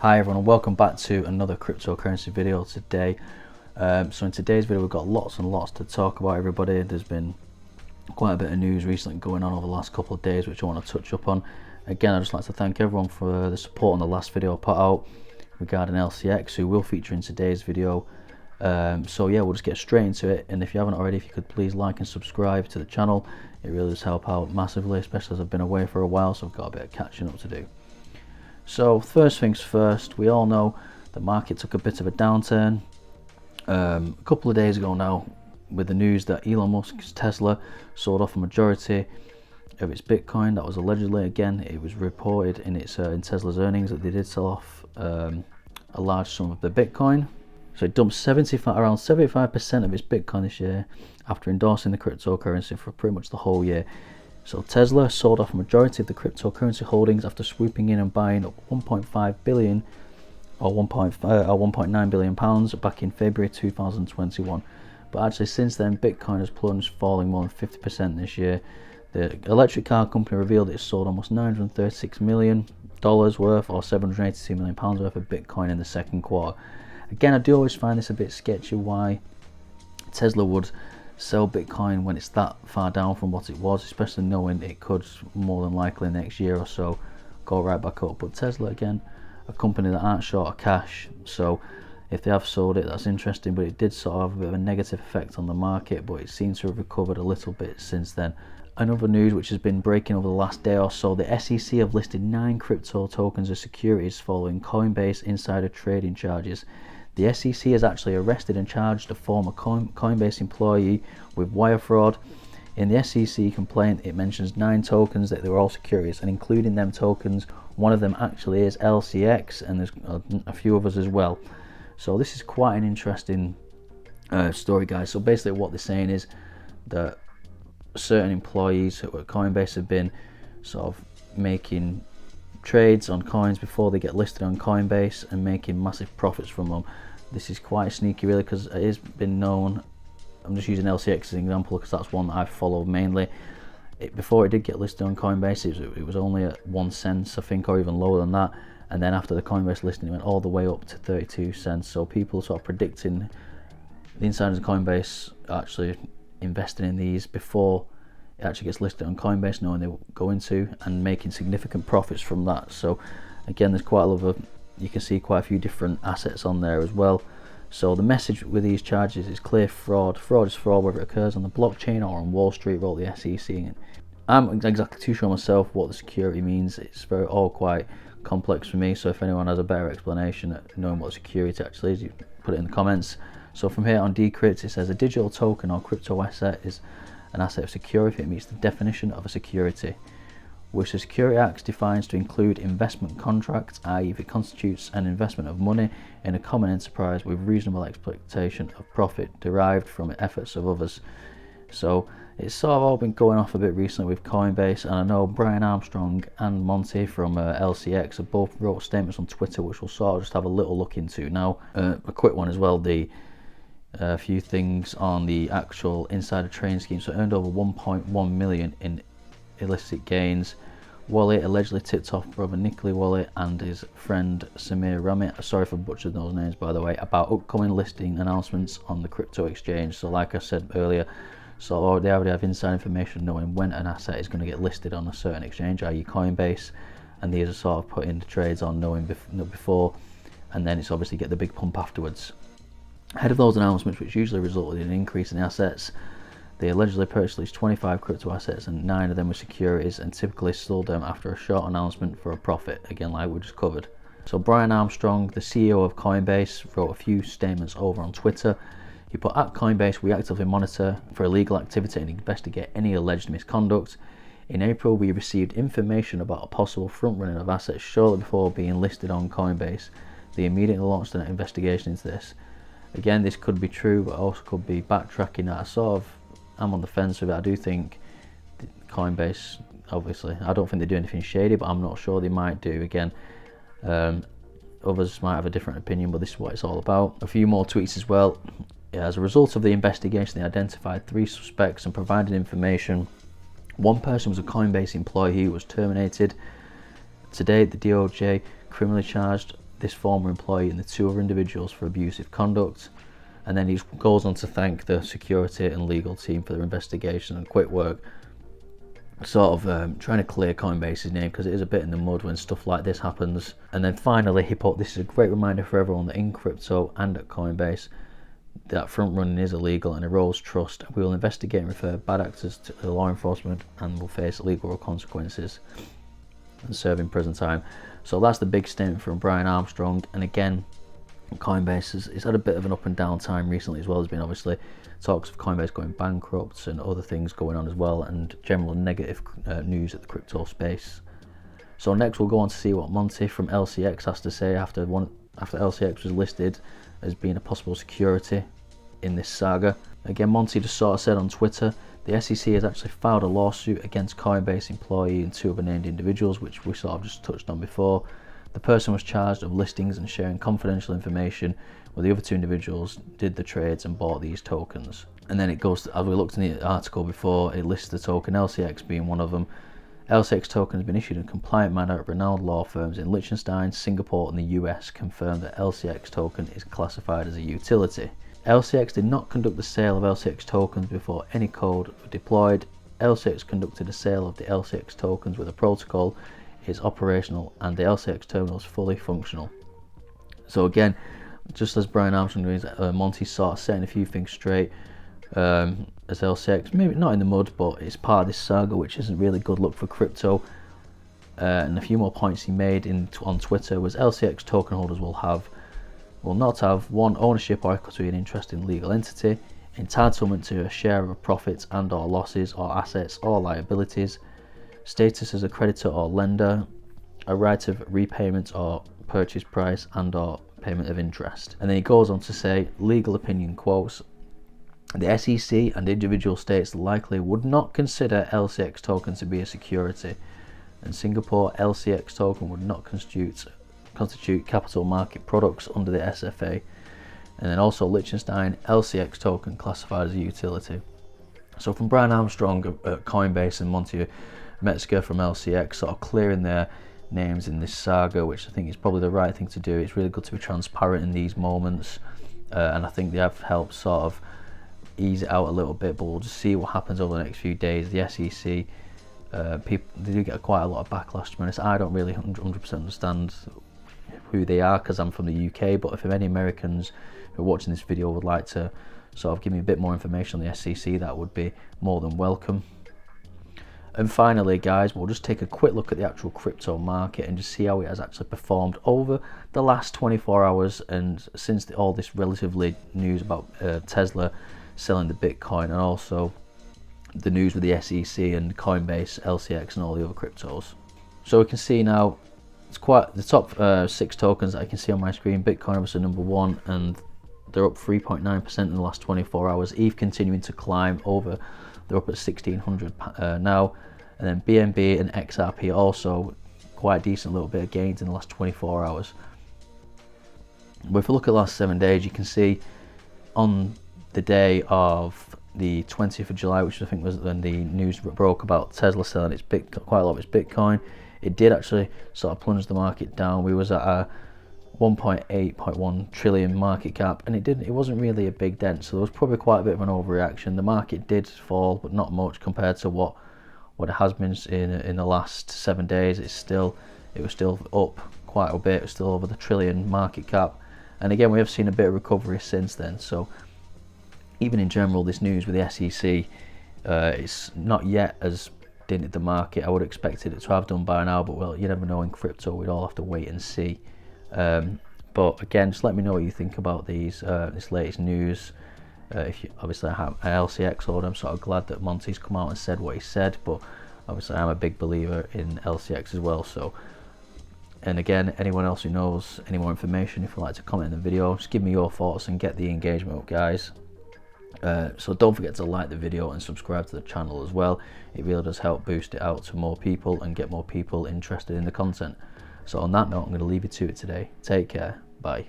Hi everyone, and welcome back to another cryptocurrency video today. So in today's video we've got lots and lots to talk about, everybody. There's been quite a bit of news recently going on over the last couple of days which I want to touch up on. Again, I'd just like to thank everyone for the support on the last video I put out regarding LCX, who will feature in today's video. So yeah, we'll just get straight into it, and if you haven't already, if you could please like and subscribe to the channel, it really does help out massively, especially as I've been away for a while, so I've got a bit of catching up to do. So first things first, we all know the market took a bit of a downturn a couple of days ago now, with the news that Elon Musk's Tesla sold off a majority of its Bitcoin. That was allegedly, again, it was reported in Tesla's earnings that they did sell off a large sum of the Bitcoin. So it dumped around 75% of its Bitcoin this year after endorsing the cryptocurrency for pretty much the whole year. So Tesla sold off a majority of the cryptocurrency holdings after swooping in and buying up 1.5 billion or 1.9 billion pounds back in February 2021. But actually since then, Bitcoin has plunged, falling more than 50% this year. The electric car company revealed it sold almost $936 million worth, or 782 million pounds worth of Bitcoin in the second quarter. Again, I do always find this a bit sketchy, why Tesla would sell Bitcoin when it's that far down from what it was, especially knowing it could more than likely next year or so go right back up. But Tesla, again, a company that aren't short of cash, so if they have sold it, that's interesting. But it did sort of have a bit of a negative effect on the market, but it seems to have recovered a little bit since then. Another news which has been breaking over the last day or so, the SEC have listed 9 crypto tokens as securities following Coinbase Insider trading charges. The SEC has actually arrested and charged a former Coinbase employee with wire fraud. In the SEC complaint, it mentions 9 tokens that they were all securities, and including them tokens, one of them actually is LCX, and there's a few others as well. So this is quite an interesting story, guys. So basically what they're saying is that certain employees at Coinbase have been sort of making trades on coins before they get listed on Coinbase and making massive profits from them. This is quite sneaky, really, because it has been known. I'm just using LCX as an example because that's one that I follow mainly. Before it did get listed on Coinbase, it was only at 1 cent, I think, or even lower than that, and then after the Coinbase listing it went all the way up to 32 cents. So people sort of predicting, the insiders of Coinbase actually investing in these before it actually gets listed on Coinbase, knowing they go into, and making significant profits from that. So again, there's quite a lot of, you can see quite a few different assets on there as well. So the message with these charges is clear fraud. Fraud is fraud whether it occurs on the blockchain or on Wall Street, wrote the SEC. And I'm not exactly too sure myself what the security means. It's all quite complex for me, so if anyone has a better explanation at knowing what security actually is, you put it in the comments. So from here on Decrypt, it says a digital token or crypto asset is an asset of security if it meets the definition of a security, which the Security Act defines to include investment contracts, i.e. if it constitutes an investment of money in a common enterprise with reasonable expectation of profit derived from the efforts of others. So it's sort of all been going off a bit recently with Coinbase, and I know Brian Armstrong and Monty from LCX have both wrote statements on Twitter which we'll sort of just have a little look into now. A quick one as well, a few things on the actual insider trading scheme. So it earned over 1.1 million in illicit gains. Wallet allegedly tipped off brother Nikolai Wallet and his friend Samir Ramit, sorry for butchering those names by the way, about upcoming listing announcements on the crypto exchange. So like I said earlier, so they already have inside information knowing when an asset is going to get listed on a certain exchange, i.e. Coinbase, and these are sort of putting the trades on knowing before, and then it's obviously get the big pump afterwards. Ahead of those announcements, which usually resulted in an increase in assets, they allegedly purchased at least 25 crypto assets, and 9 of them were securities, and typically sold them after a short announcement for a profit, again like we just covered. So Brian Armstrong, the CEO of Coinbase, wrote a few statements over on Twitter. He put, at Coinbase, we actively monitor for illegal activity and investigate any alleged misconduct. In April, we received information about a possible front-running of assets shortly before being listed on Coinbase. They immediately launched an investigation into this. Again, this could be true, but also could be backtracking. I'm on the fence with it. I do think Coinbase, obviously, I don't think they do anything shady, but I'm not sure they might do. Again, others might have a different opinion, but this is what it's all about. A few more tweets as well. As a result of the investigation, they identified 3 suspects and provided information. One person was a Coinbase employee who was terminated. To date, the DOJ criminally charged this former employee and the 2 other individuals for abusive conduct. And then he goes on to thank the security and legal team for their investigation and quick work, sort of trying to clear Coinbase's name, because it is a bit in the mud when stuff like this happens. And then finally he put, "This is a great reminder for everyone that in crypto and at Coinbase that front running is illegal and erodes trust. We will investigate and refer bad actors to law enforcement and will face legal consequences and serve in prison time." So that's the big statement from Brian Armstrong. And again, Coinbase has had a bit of an up and down time recently as well. There's been obviously talks of Coinbase going bankrupt and other things going on as well, and general negative news at the crypto space. So next we'll go on to see what Monty from LCX has to say after LCX was listed as being a possible security in this saga. Again, Monty just sort of said on Twitter, the SEC has actually filed a lawsuit against Coinbase employee and 2 other named individuals, which we sort of just touched on before. The person was charged of listings and sharing confidential information, where the other 2 individuals did the trades and bought these tokens. And then it goes to, as we looked in the article before, it lists the token LCX being one of them. LCX token has been issued in a compliant manner at renowned law firms in Liechtenstein, Singapore and the US confirmed that LCX token is classified as a utility. LCX did not conduct the sale of LCX tokens before any code was deployed. LCX conducted a sale of the LCX tokens with a protocol is operational and the LCX terminal is fully functional. So again, just as Brian Armstrong does, Monty's sort of setting a few things straight. As LCX, maybe not in the mud, but it's part of this saga, which isn't really good luck for crypto. And a few more points he made on Twitter was LCX token holders will not have 1, ownership or equity in interest in legal entity, entitlement to a share of profits and or losses or assets or liabilities, status as a creditor or lender, a right of repayment or purchase price and or payment of interest. And then he goes on to say, legal opinion quotes, the SEC and individual states likely would not consider LCX token to be a security, and Singapore LCX token would not constitute capital market products under the SFA, and then also Liechtenstein LCX token classified as a utility. So from Brian Armstrong at Coinbase and Monty Metzger from LCX sort of clearing their names in this saga, which I think is probably the right thing to do. It's really good to be transparent in these moments, and I think they have helped sort of ease it out a little bit, but we'll just see what happens over the next few days. The SEC, people, they do get quite a lot of backlash, to be honest. I don't really 100% understand who they are because I'm from the UK, but if any Americans who are watching this video would like to sort of give me a bit more information on the SEC, that would be more than welcome. And finally guys, we'll just take a quick look at the actual crypto market and just see how it has actually performed over the last 24 hours and since all this relatively news about Tesla selling the Bitcoin, and also the news with the SEC and Coinbase, LCX and all the other cryptos. So we can see now it's quite the top 6 tokens that I can see on my screen. Bitcoin obviously number 1 and they're up 3.9% in the last 24 hours. ETH continuing to climb over, they're up at 1600 now, and then BNB and XRP also quite decent little bit of gains in the last 24 hours. But if we look at the last 7 days, you can see on the day of the 20th of July, which I think was when the news broke about Tesla selling its quite a lot of its Bitcoin, it did actually sort of plunge the market down. We was at a 1.8 trillion market cap, and it wasn't really a big dent, so there was probably quite a bit of an overreaction. The market did fall, but not much compared to what it has been in the last 7 days. It was still up quite a bit. It was still over the trillion market cap, and again we have seen a bit of recovery since then. So even in general, this news with the SEC, it's not yet as dented the market. I would have expected it to have done by now, but well, you never know in crypto. We'd all have to wait and see. But again, just let me know what you think about this latest news. If you obviously I have an LCX order, I'm sort of glad that Monty's come out and said what he said, but obviously I'm a big believer in LCX as well. So, and again, anyone else who knows any more information, if you'd like to comment in the video, just give me your thoughts and get the engagement up, guys. So don't forget to like the video and subscribe to the channel as well. It really does help boost it out to more people and get more people interested in the content. So on that note, I'm going to leave you to it today. Take care. Bye.